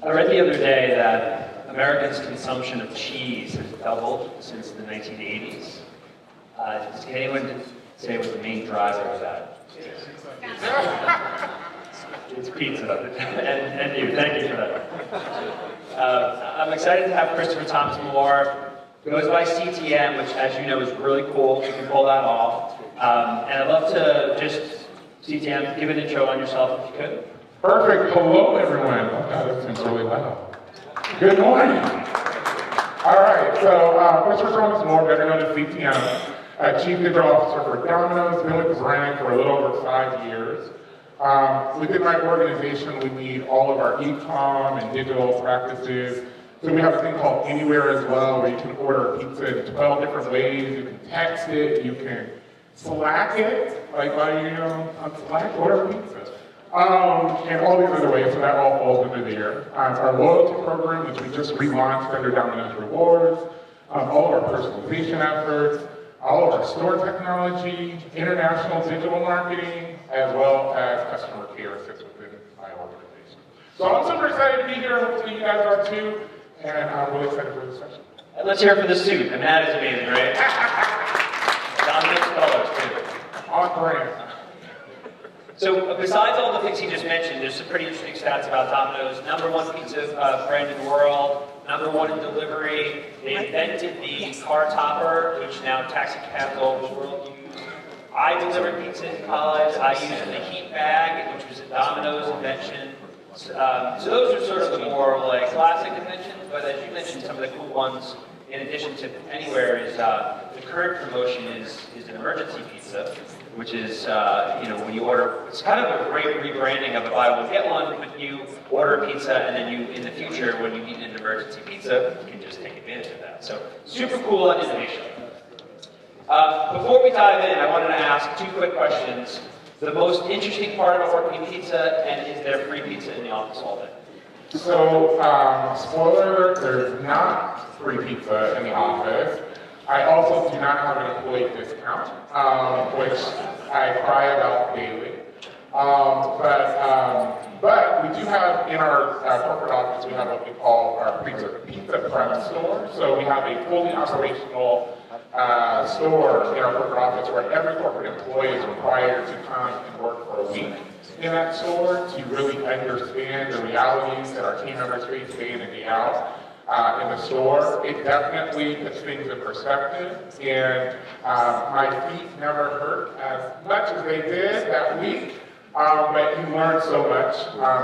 I read the other day that Americans' consumption of cheese has doubled since the 1980s. Does anyone say what the main driver of that is? It's pizza. and you, thank you for that. I'm excited to have Christopher Thomas Moore. Goes by CTM, which, as you know, is really cool. You can pull that off. And I'd love to just, CTM, give an intro on yourself if you could. Perfect. Hello, everyone. Oh, God, that seems really loud. Good morning. All right, so Christopher Thomas Moore, better known as CTM, Chief Digital Officer for Domino's, been with the brand for a little over 5 years. Within my organization, we lead all of our e-com and digital practices. So we have a thing called Anywhere as well, where you can order pizza in 12 different ways. You can text it, you can Slack it, like on Slack, order pizza. And all these other ways, so that all falls under there. Our loyalty program, which we just relaunched under Domino's Rewards, all of our personalization efforts, all of our store technology, international digital marketing, as well as customer care assist within my organization. So I'm super excited to be here. Hopefully you guys are too, and I'm really excited for this session. And let's hear it for the suit. And that is amazing, right? Domino's colors too. On brand. So besides all the things he just mentioned, there's some pretty interesting stats about Domino's. #1 pizza brand in the world, #1 in delivery. They invented the car topper, which now taxi cabs all over the world use. I delivered pizza in college. I used the heat bag, which was a Domino's invention. So those are sort of the more like classic inventions, but as you mentioned, some of the cool ones, in addition to Anywhere, is the current promotion is an emergency pizza, which is, when you order, it's kind of a great rebranding of a buy one, get one, when you order pizza, and then you, in the future, when you need an emergency pizza, you can just take advantage of that. So, super cool innovation. Before we dive in, I wanted to ask 2 quick questions. The most interesting part about working in pizza, and is there free pizza in the office all day? So, spoiler alert, there's not free pizza in the office. I also do not have an employee discount, which I cry about daily. But we do have in our corporate office, we have what we call our pizza prep store. So we have a fully operational store in our corporate office where every corporate employee is required to come and work for a week in that store to really understand the realities that our team members face day in and day out. In the store, it definitely puts things in perspective, and my feet never hurt as much as they did that week, but you learn so much.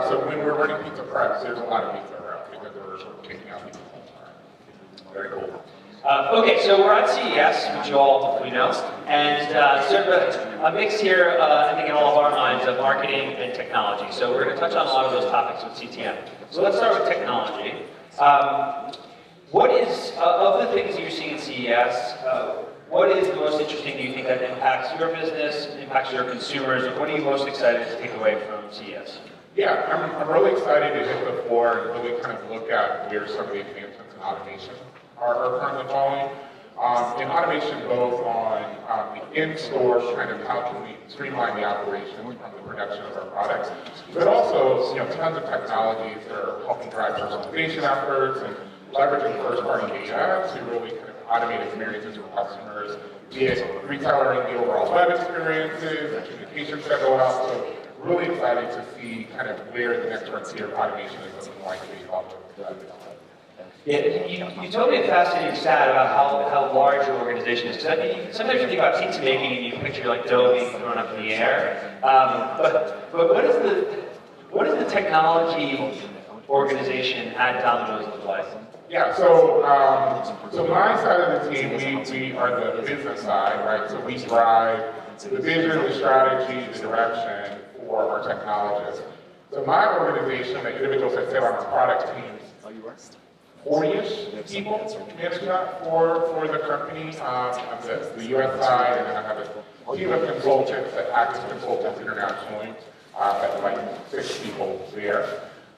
So when we're running pizza preps, there's a lot of pizza around because we're sort of kicking out people. Very cool. Okay, so we're at CES, which you all hopefully know, and sort of a mix here, I think in all of our minds, of marketing and technology. So we're going to touch on a lot of those topics with CTM. So let's start with technology. What is, of the things you're seeing at CES, what is the most interesting, do you think, that impacts your business, impacts your consumers, and what are you most excited to take away from CES? Yeah, I'm really excited to hit the floor and really kind of look at where some of the advancements in automation are currently falling. In automation, both on the in-store, kind of how can we streamline the operations from the production of our products, but also, tons of technologies that are helping drive personalization efforts and leveraging first-party data to really kind of automate experiences for customers, be it retailing the overall web experiences, and communication schedule out. So really excited to see kind of where the next frontier of automation is looking like based off of that. Yeah, you told me a fascinating stat about how large your organization is. Because sometimes you think about pizza making and you picture like dough being thrown up in the air. But what is the technology organization at Domino's look like? Yeah, so my side of the team, we are the business side, right? So we drive the vision, the strategy, the direction for our technologists. So my organization, the individuals that sit on our product teams, 40-ish people manage that for the company on the US side, and then I have a team of consultants that act as consultants internationally, that's like 6 people there.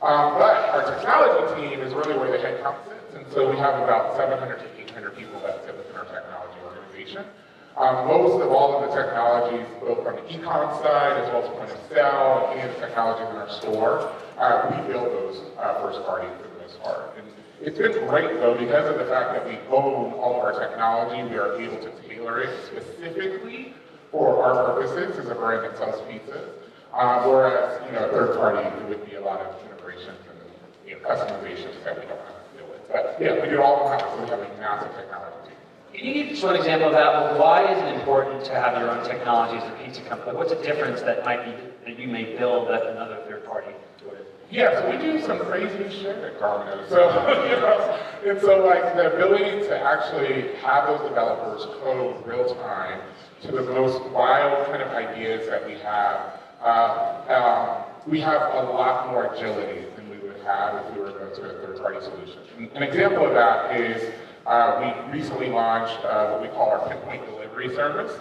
But our technology team is really where the headcount sits, and so we have about 700 to 800 people that sit within our technology organization. Most of all of the technologies, both on the e-com side as well as point of sale and the technologies in our store, we build those first party for the most part. And it's been great though, because of the fact that we own all of our technology, we are able to tailor it specifically for our purposes as a brand that sells pizzas. Whereas, a third party, there would be a lot of integrations and customizations that we don't have to deal with. But yeah, we do all in-house, so we have a massive technology team. Can you give just one example of that? Why is it important to have your own technology as a pizza company? What's the difference that you may build that another third party would? Yeah, so we do some crazy shit at Domino. So, and so like the ability to actually have those developers code real time to the most wild kind of ideas that we have a lot more agility than we would have if we were going to a third-party solution. An example of that is we recently launched what we call our pinpoint delivery service,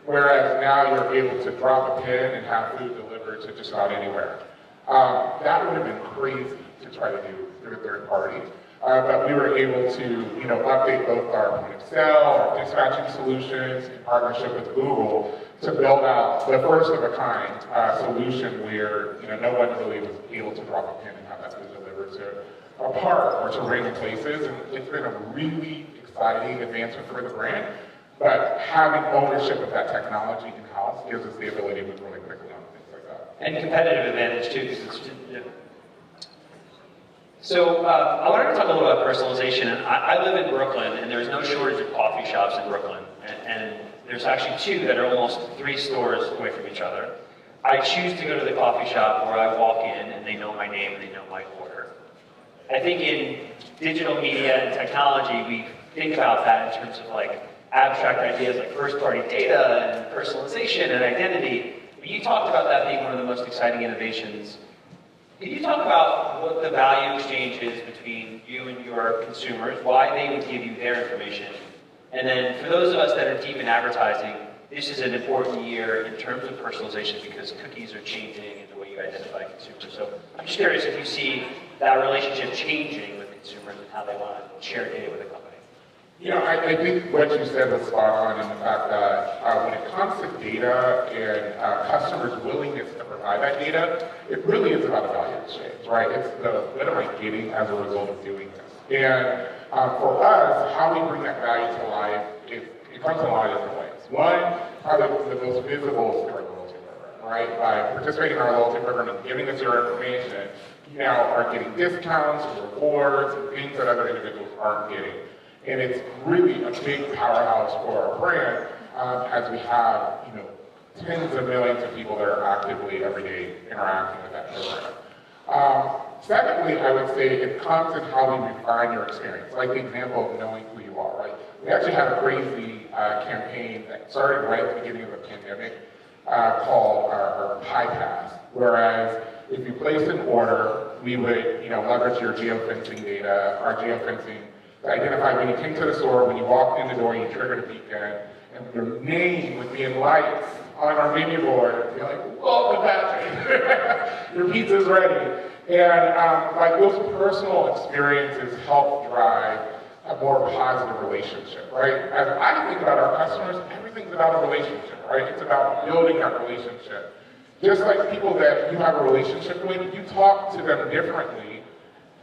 whereas now you're able to drop a pin and have food delivered to just about anywhere. That would have been crazy to try to do through a third party, but we were able to, update both our point of sale, our dispatching solutions in partnership with Google to build out the first of a kind solution where, no one really was able to drop a pin and have that food delivered to a park or to random places. And it's been a really exciting advancement for the brand, but having ownership of that technology in-house gives us the ability to move really quickly on things like that. And competitive advantage too, because it's So I wanted to talk a little about personalization. I live in Brooklyn, and there's no shortage of coffee shops in Brooklyn. And there's actually two that are almost 3 stores away from each other. I choose to go to the coffee shop where I walk in and they know my name and they know my order. I think in digital media and technology, we think about that in terms of like abstract ideas like first-party data and personalization and identity. But you talked about that being one of the most exciting innovations. Can you talk about what the value exchange is between you and your consumers, why they would give you their information? And then for those of us that are deep in advertising, this is an important year in terms of personalization because cookies are changing in the way you identify consumers. So I'm just curious if you see that relationship changing with consumers and how they want to share data with a company. I think what you said was spot on in the fact that when it comes to data and customers' willingness to provide that data, it really is about a value exchange, right? It's what am I getting as a result of doing this? And for us, how we bring that value to life, it comes in a lot of different ways. One, probably the most visible is our loyalty program, right? By participating in our loyalty program and giving us your information, you now are getting discounts, rewards, and things that other individuals aren't getting. And it's really a big powerhouse for our brand as we have, tens of millions of people that are actively every day interacting with that program. Secondly, I would say it comes in how we refine your experience, like the example of knowing who you are, right? We actually had a crazy campaign that started right at the beginning of the pandemic called our Pie Pass, whereas if you placed an order, we would, leverage your geofencing data, our geofencing to identify when you came to the store, when you walked in the door, you triggered a beacon, and your name would be in lights on our menu board. You're like, welcome Patrick, your pizza's ready. And like those personal experiences help drive a more positive relationship, right? As I think about our customers, everything's about a relationship, right? It's about building that relationship. Just like people that you have a relationship with, you talk to them differently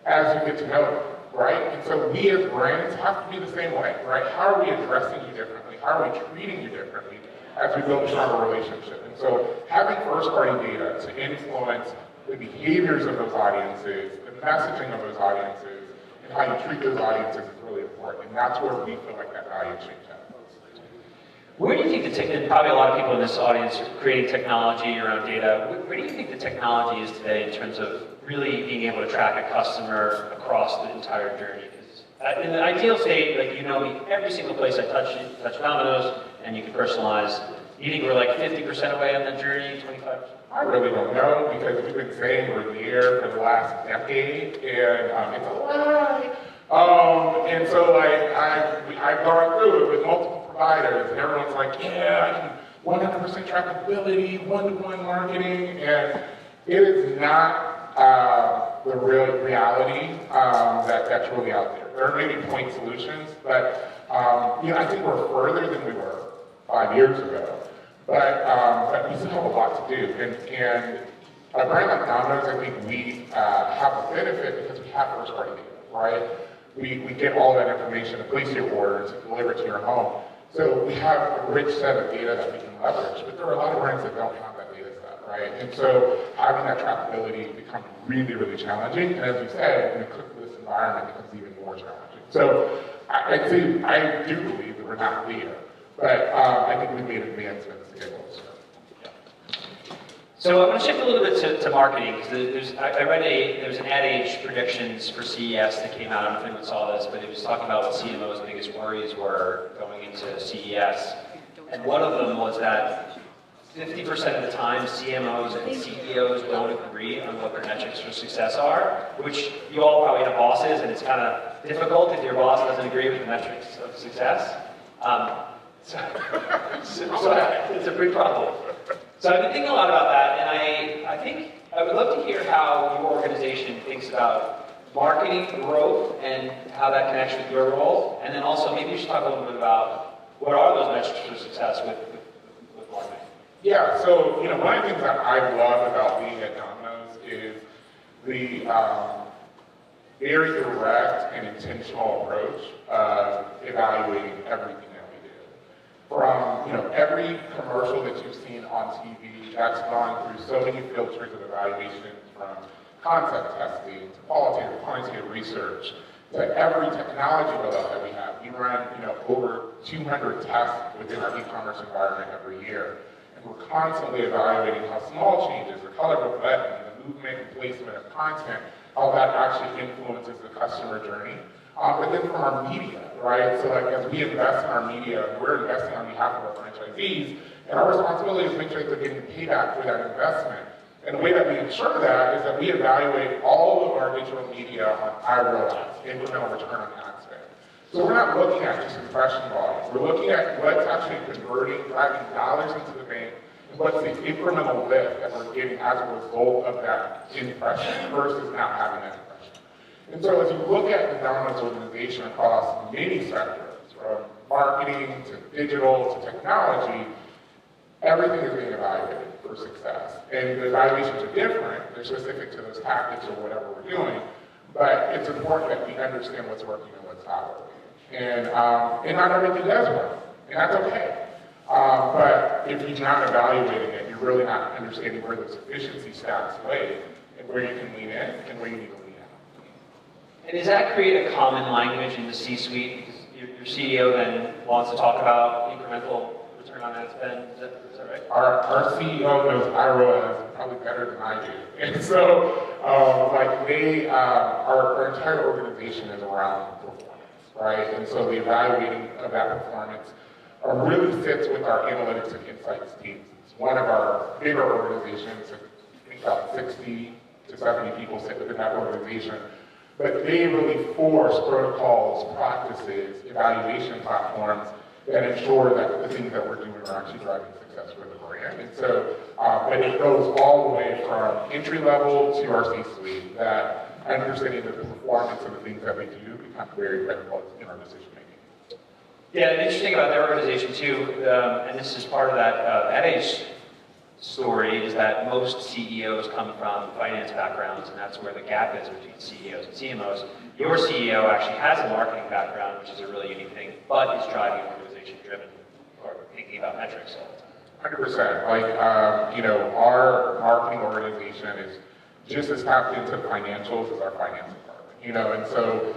as you get to know them. Right? And so we as brands have to be the same way, right? How are we addressing you differently? How are we treating you differently as we build a stronger relationship? And so having first-party data to influence the behaviors of those audiences, the messaging of those audiences, and how you treat those audiences is really important. And that's where we feel like that value exchange happens. Where do you think and probably a lot of people in this audience are creating technology around data, where do you think the technology is today in terms of really being able to track a customer across the entire journey? Because in the ideal state, like every single place I touch Domino's, and you can personalize. You think we're like 50% away on that journey, 25%? I really don't know because we've been saying we're there for the last decade, and it's a lie. And so I've gone through it with multiple providers, and everyone's like, yeah, I can 100% trackability, one-to-one marketing, and it is not the real reality that's really out there. There are maybe point solutions, but I think we're further than we were 5 years ago. But we still have a lot to do. And a brand like Domino's, I think we have the benefit because we have first-party data, right? We get all that information to place your orders and deliver it to your home. So we have a rich set of data that we can leverage, but there are a lot of brands that don't have that data set, right? And so having that trackability becomes really, really challenging. And as you said, in a cookieless environment, it becomes even more challenging. So I'd say I do believe that we're not there, but I think we've made advancements to get closer. So I'm going to shift a little bit to marketing, because I read there's an Ad Age predictions for CES that came out. I don't know if anyone saw this, but it was talking about what CMO's biggest worries were going into CES. And one of them was that 50% of the time CMOs and CEOs don't agree on what their metrics for success are, which you all probably have bosses, and it's kind of difficult if your boss doesn't agree with the metrics of success. So it's a big problem. So I've been thinking a lot about that, and I think I would love to hear how your organization thinks about marketing growth and how that connects with your role. And then also maybe you should talk a little bit about what are those metrics for success with marketing. Yeah, so one of the things that I love about being at Domino's is the very direct and intentional approach of evaluating everything that we do. From every commercial that you've seen on TV, that's gone through so many filters of evaluation, from concept testing to quantitative research to every technology rollout that we have. We run over 200 tests within our e-commerce environment every year. We're constantly evaluating how small changes, the color of a button, the movement and placement of content, how that actually influences the customer journey. But then from our media, right? So like as we invest in our media, we're investing on behalf of our franchisees, and our responsibility is to make sure that they're getting payback for that investment. And the way that we ensure that is that we evaluate all of our digital media on ROAS, incremental return on ad spend. So we're not looking at just impression volume. We're looking at what's actually converting, driving dollars into the bank, and what's the incremental lift that we're getting as a result of that impression versus not having that impression. And so as you look at the Domino's organization across many sectors, from marketing to digital to technology, everything is being evaluated for success. And the evaluations are different. They're specific to those tactics or whatever we're doing. But it's important that we understand what's working and what's not working. And not everything does work, and that's okay. But if you're not evaluating it, you're really not understanding where those efficiency stacks lay and where you can lean in and where you need to lean out. And does that create a common language in the C-suite? Because your CEO then wants to talk about incremental return on ad spend. Is that right? Our CEO knows IROAS probably better than I do. And so, our entire organization is around performance, right? And so the evaluating of that performance really fits with our analytics and insights teams. It's one of our bigger organizations. I think about 60 to 70 people sit within that organization. But they really force protocols, practices, evaluation platforms that ensure that the things that we're doing are actually driving success for the brand. And so, but it goes all the way from entry level to our C-suite, that understanding the performance of the things that we do becomes very critical in our decision making. Yeah, and interesting about their organization too, and this is part of that Ad Age story, is that most CEOs come from finance backgrounds, and that's where the gap is between CEOs and CMOs. Your CEO actually has a marketing background, which is a really unique thing, but is driving organization-driven or thinking about metrics all the time. 100%. Our marketing organization is just as tapped into financials as our finance department. And so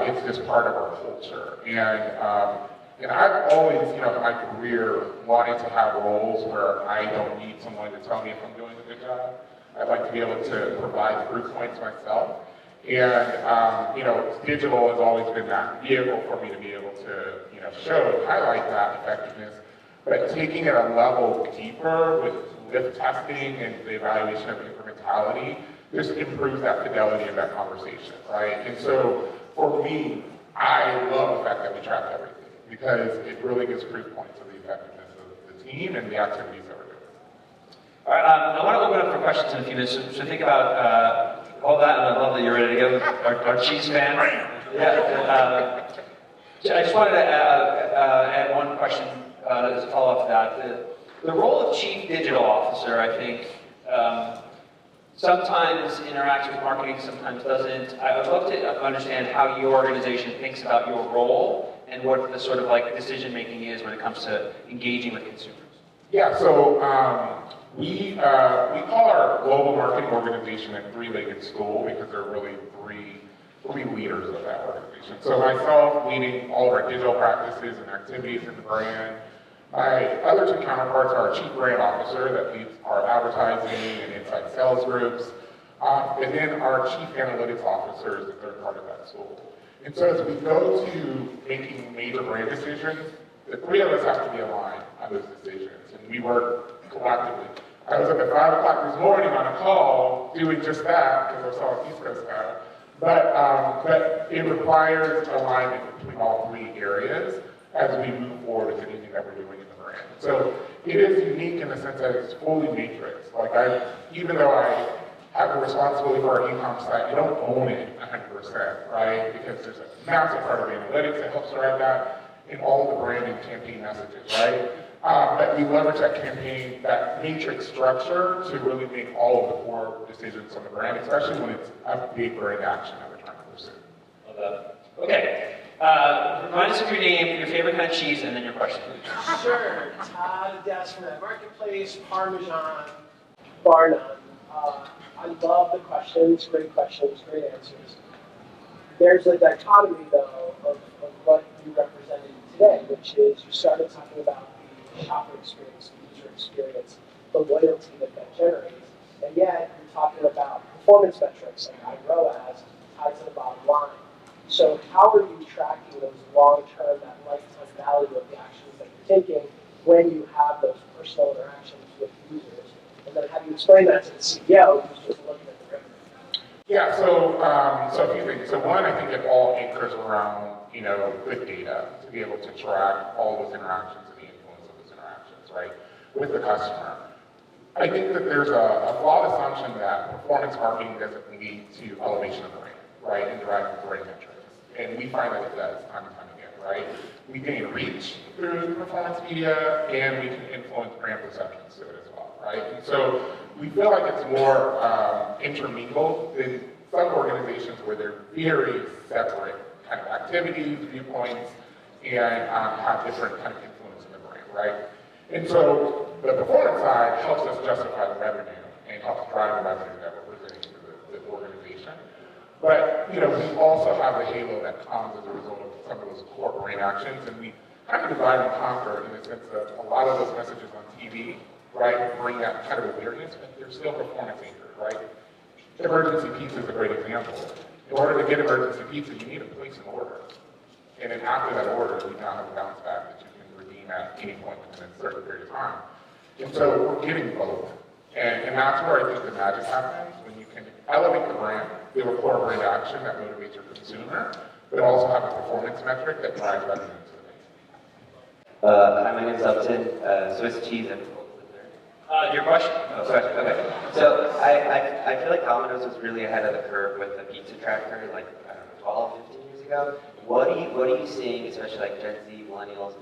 it's just part of our culture. And I've always, in my career, wanted to have roles where I don't need someone to tell me if I'm doing a good job. I'd like to be able to provide proof points myself. And, digital has always been that vehicle for me to be able to, show and highlight that effectiveness. But taking it a level deeper with lift testing and the evaluation of incrementality just improves that fidelity of that conversation, right? And so for me, I love the fact that we track everything, because it really gives proof points of the effectiveness of the team and the activities that we're doing. All right, I want to open up for questions in a few minutes, so think about all that, and I love that you're ready to go. Our Chiefs fan. Yeah. I just wanted to add one question as a follow-up to that, the role of Chief Digital Officer, I think, sometimes interacts with marketing, sometimes doesn't. I would love to understand how your organization thinks about your role and what the sort of like decision-making is when it comes to engaging with consumers. Yeah, so we call our global marketing organization a three-legged stool because there are really three leaders of that organization. So myself leading all of our digital practices and activities in the brand. My other two counterparts are our chief brand officer that leads our advertising and inside sales groups, and then our chief analytics officer is the third part of that stool. And so as we go to making major brand decisions, the three of us have to be aligned on those decisions, and we work collectively. I was up at 5 o'clock this morning on a call doing just that because I saw East Coast guy. But it requires alignment between all three areas as we move forward with anything that we're doing in the brand. So it is unique in the sense that it's fully matrix. Like even though I have the responsibility for our e-com site, I don't own it 100%, right? Because there's a massive part of analytics that helps drive that in all the branding campaign messages, right? But we leverage that matrix structure to really make all of the core decisions on the brand, especially when it's a big brand action that we're trying to pursue. Love that. Okay. Remind us of your name, your favorite kind of cheese, and then your question. Sure. Todd Des from that marketplace, Parmesan, bar none. I love the questions, great answers. There's a dichotomy, though, of what you represented today, which is you started talking about the shopper experience, the user experience, the loyalty that generates, and yet you're talking about performance metrics like ROAS tied to the bottom line. So how are you tracking those long-term, that lifetime value of the actions that you're taking when you have those personal interactions with users? And then how do you explain that to the CEO who's just looking at the revenue? Yeah, so a few things. So one, I think it all anchors around, good data to be able to track all those interactions and the influence of those interactions, right, with the customer. I think that there's a flawed assumption that performance marketing doesn't lead to elevation of the brand, right, and driving brand metrics. And we find that it does time and time again, right? We gain reach through performance media, and we can influence brand perceptions to it as well, right? And so we feel like it's more intermingled than some organizations where they're very separate kind of activities, viewpoints, and have different kind of influence in the brand, right? And so the performance side helps us justify the revenue and helps drive the revenue that we're presenting to the organization. But, we also have the halo that comes as a result of some of those core brand actions, and we kind of divide and conquer in the sense that a lot of those messages on TV, right, bring that kind of awareness, but they're still performance anchored, right? Emergency pizza is a great example. In order to get emergency pizza, you need to place an order. And then after that order, we now have a bounce back that you can redeem at any point within a certain period of time. And so we're getting both. And that's where I think the magic happens, when you can elevate the brand, do a core brand action that motivates your consumer, but also have a performance metric that drives revenue into the base. Hi, my name's Upton, Swiss cheese and Your question? Oh, question, okay. So I feel like Domino's was really ahead of the curve with the pizza tracker, like, I don't know, 12, 15 years ago. What are you seeing, especially like Gen Z, millennials,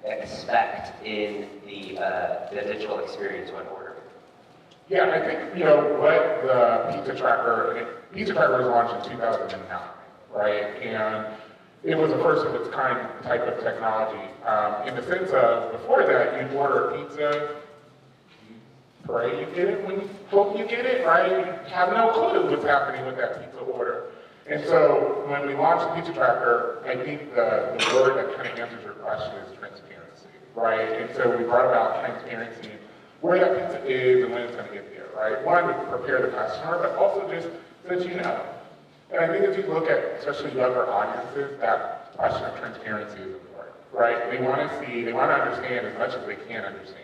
expect in the digital experience when ordering? Yeah, I think, what the pizza tracker was launched in 2009, right? And it was a first of its kind type of technology. In the sense of, before that, you'd order a pizza, you pray you get it when you hope you get it, right? You have no clue what's happening with that pizza order. And so when we launched the pizza tracker, I think the word that kind of answers your question is transparency, right? And so we brought about transparency where that pizza is and when it's going to get there, right? One, to prepare the customer, but also just so that you know. And I think if you look at, especially younger audiences, that question of transparency is important, right? They want to understand as much as they can understand.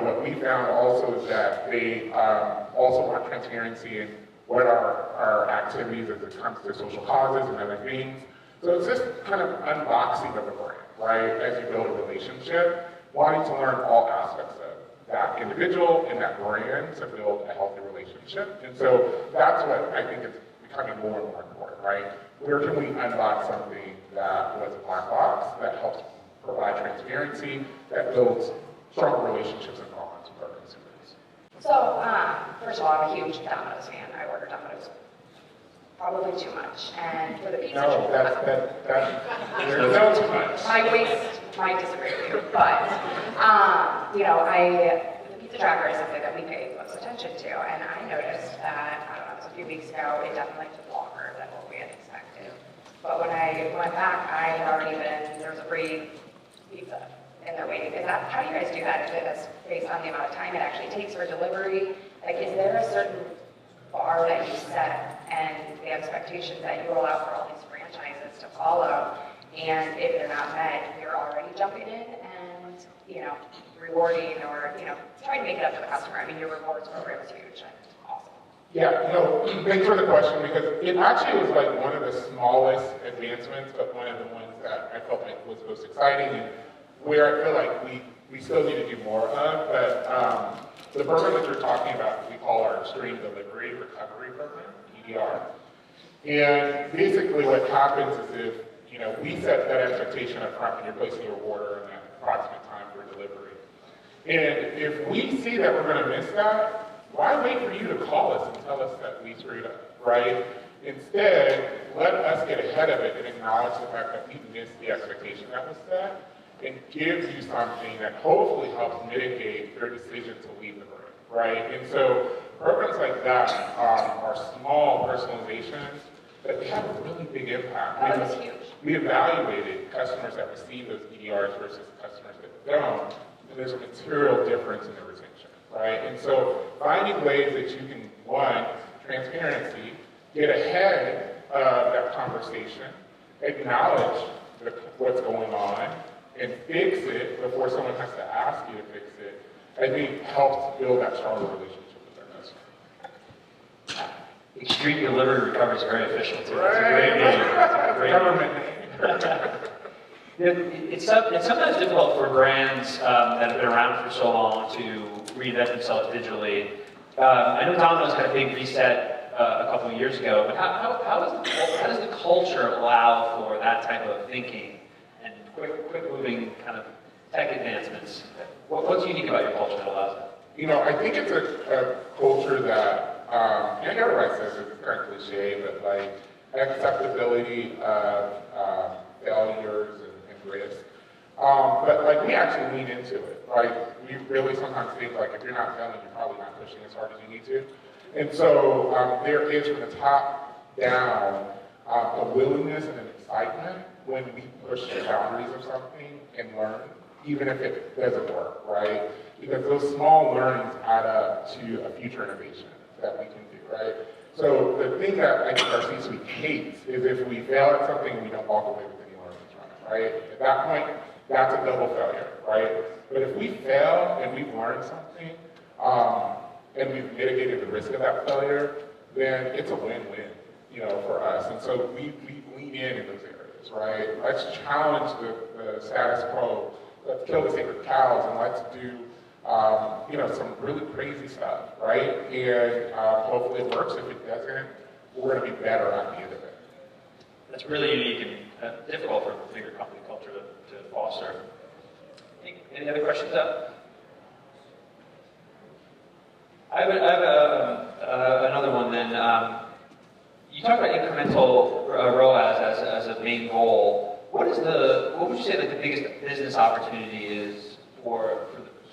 What we found also is that they also want transparency in what are our activities as it comes to social causes and other things. So it's just kind of unboxing of the brand, right? As you build a relationship, wanting to learn all aspects of that individual and that brand to build a healthy relationship. And so that's what I think is becoming more and more important, right? Where can we unbox something that was a black box that helps provide transparency that builds strong relationships and bonds with our consumers. So, first of all, I'm a huge Domino's fan. I order Domino's probably too much. And for the pizza, No, there's no too much. my waist might disagree with you, but the pizza tracker is something that we pay close attention to, and I noticed that I don't know, it was a few weeks ago. It definitely took longer than what we had expected. But when I went back, I had already there was a free pizza in their waiting. How do you guys do that? Is it based on the amount of time it actually takes for delivery? Like, is there a certain bar that you set and the expectations that you allow for all these franchises to follow? And if they're not met, you're already jumping in and, rewarding or, trying to make it up to the customer. I mean, your rewards program is huge and awesome. Yeah, thanks for the question, because it actually was like one of the smallest advancements, but one of the ones that I felt like was most exciting and where I feel like we still need to do more of. But the program that you're talking about, we call our Extreme Delivery Recovery Program, EDR. And basically what happens is if, we set that expectation up front when you're placing your order and that approximate time for delivery. And if we see that we're gonna miss that, why wait for you to call us and tell us that we screwed up, right? Instead, let us get ahead of it and acknowledge the fact that we missed the expectation that was set and give you something that hopefully helps mitigate your decision to leave the brand, right? And so programs like that are small personalizations that have a really big impact. That's huge. We evaluated customers that receive those EDRs versus customers that don't, and there's a material difference in the retention, right? And so finding ways that you can, one, transparency, get ahead of that conversation, acknowledge what's going on, and fix it before someone has to ask you to fix it, I think helps build that stronger relationship with their customer. Extreme Delivery Recovery is very official too. Right. It's a great name. Government. It's sometimes difficult for brands that have been around for so long to reinvent themselves digitally. I know Domino's had a big reset a couple of years ago, but how does the culture allow for that type of thinking and quick moving kind of tech advancements? What's unique about your culture that allows that? I think it's a culture that, and everybody says it's kind of cliche, but like acceptability of failures and risk. But like we actually lean into it. Like we really sometimes think like if you're not failing, you're probably not pushing as hard as you need to. And so there is from the top down a willingness and an excitement when we push the boundaries of something and learn, even if it doesn't work, right? Because those small learnings add up to a future innovation that we can do, right? So the thing that I think our C-suite hates is if we fail at something and we don't walk away with any learnings from it, right? At that point, that's a double failure, right? But if we fail and we've learned something, and we've mitigated the risk of that failure, then it's a win-win, for us. And so we lean in those areas, right? Let's challenge the status quo. Let's kill the sacred cows and let's do, some really crazy stuff, right? And hopefully it works. If it doesn't, we're going to be better at the end of it. That's really unique and difficult for a bigger company culture to foster. Any other questions up? I have another one then. You talked about incremental ROAS as a main goal. What would you say like the biggest business opportunity is for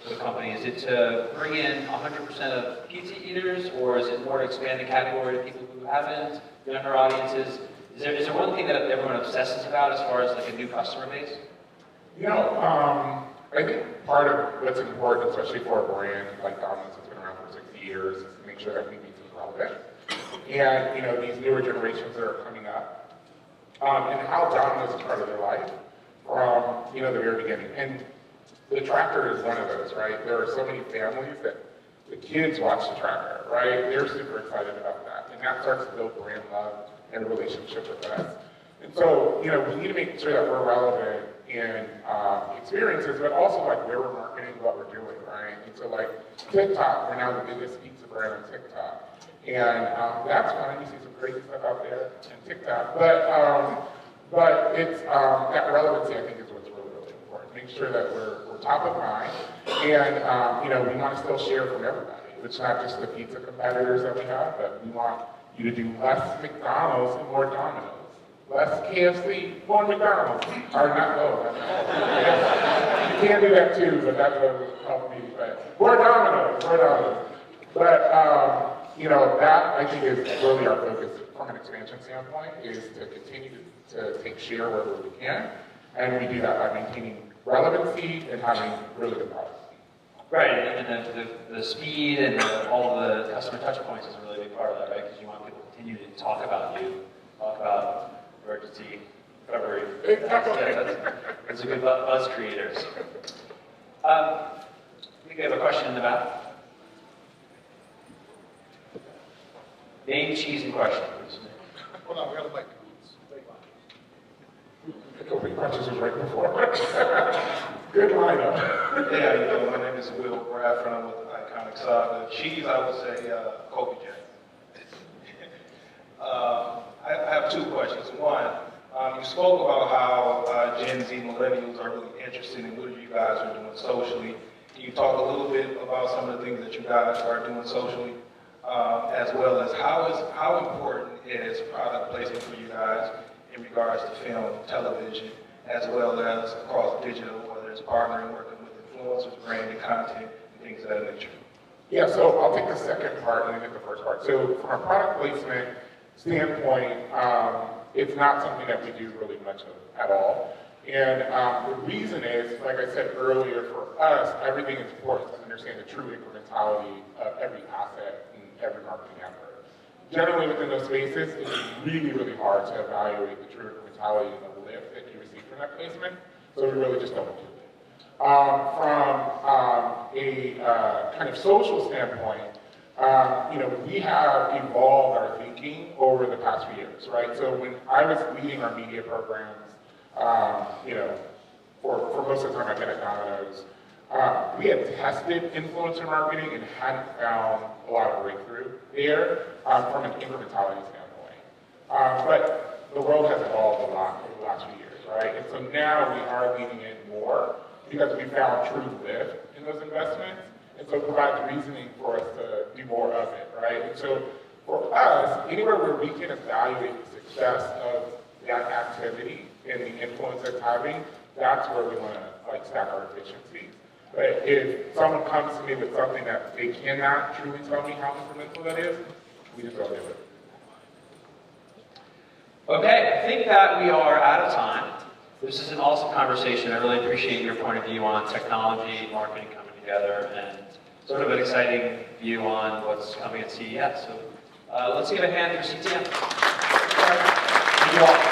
the company? Is it to bring in 100% of pizza eaters, or is it more to expand the category to people who haven't, younger audiences? Is there one thing that everyone obsesses about as far as like a new customer base? I think part of what's important, especially for a brand like Domino's that's been around for 60 years, is to make sure that we keep things relevant. And, these newer generations that are coming up, and how Domino's is part of their life from, the very beginning. And the tracker is one of those, right? There are so many families that the kids watch the tracker, right? They're super excited about that. And that starts to build brand love and a relationship with us. And so, we need to make sure that we're relevant in experiences, but also like where we're marketing, what we're doing, right? And so like TikTok, we're now the biggest pizza brand on TikTok. And that's fine, you see some crazy stuff out there on TikTok. But it's, that relevancy I think is what's really, really important. make sure that we're top of mind, and you know, we want to still share from everybody. It's not just the pizza competitors that we have, but we want you to do less McDonald's and more Domino's. Less KFC, more McDonald's. Or not both. You can do that too, but that doesn't help me. But more Domino's, more Domino's. But you know, that I think is really our focus from an expansion standpoint, is to continue to take share wherever we can, and we do that by maintaining relevancy and having really good products. Right, and the speed and all the customer touch points is a really big part of that, right? Because you want people to continue to talk about you, talk about emergency recovery. That's a good buzz creators. I think we have a question in the back. Name, cheese, and question, please. Hold on, we got a mic. The opening questions was right before. Good lineup. Hey, how you doing? My name is Will Bradford. I'm with Iconic Saga. Cheese, I would say Kobe Jack. I have two questions. One, you spoke about how Gen Z millennials are really interested in what you guys are doing socially. Can you talk a little bit about some of the things that you guys are doing socially, as well as how important is product placement for you guys in regards to film, television, as well as across digital, whether it's partnering, working with influencers, branded content, and things of that nature? Yeah, so I'll take the second part and then get the first part. So from a product placement standpoint, it's not something that we do really much of at all. And the reason is, like I said earlier, for us, everything is important to understand the true incrementality of every asset and every marketing effort. Generally within those spaces, it's really, really hard to evaluate the true incrementality and the lift that you receive from that placement, so we really just don't do it. From a kind of social standpoint, you know, we have evolved our thinking over the past few years, right? So when I was leading our media programs, you know, for most of the time I've been at Domino's, we had tested influencer marketing and hadn't found a lot of breakthrough there from an incrementality standpoint. But the world has evolved a lot over the last few years, right? And so now we are leaning in more because we found true lift in those investments, and so it provides reasoning for us to do more of it, right? And so for us, anywhere where we can evaluate the success of that activity and the influence it's having, that's where we want to like stack our efficiencies. But if someone comes to me with something that they cannot truly tell me how incremental that is, we just don't do it. Okay, I think that we are out of time. This is an awesome conversation. I really appreciate your point of view on technology, marketing coming together, and sort of an exciting view on what's coming at CES. So let's give a hand for CTM. Thank you all.